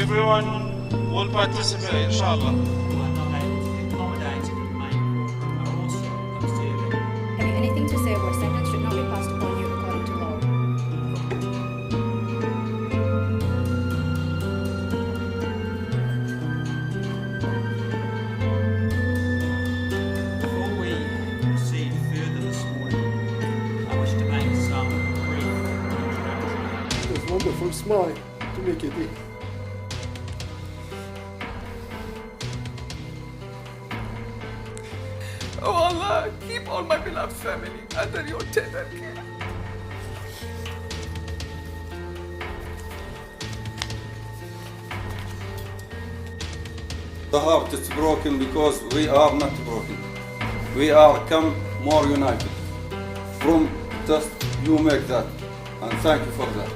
everyone will participate, inshallah. Have you anything to say where sentence should not be passed upon you according to law? Before we proceed further this morning, I wish to make some brief introductory. With wonderful smile to make it eat. Oh Allah, keep all my beloved family under your tender care. The heart is broken because we are not broken. We are come more united. From just you make that, and thank you for that.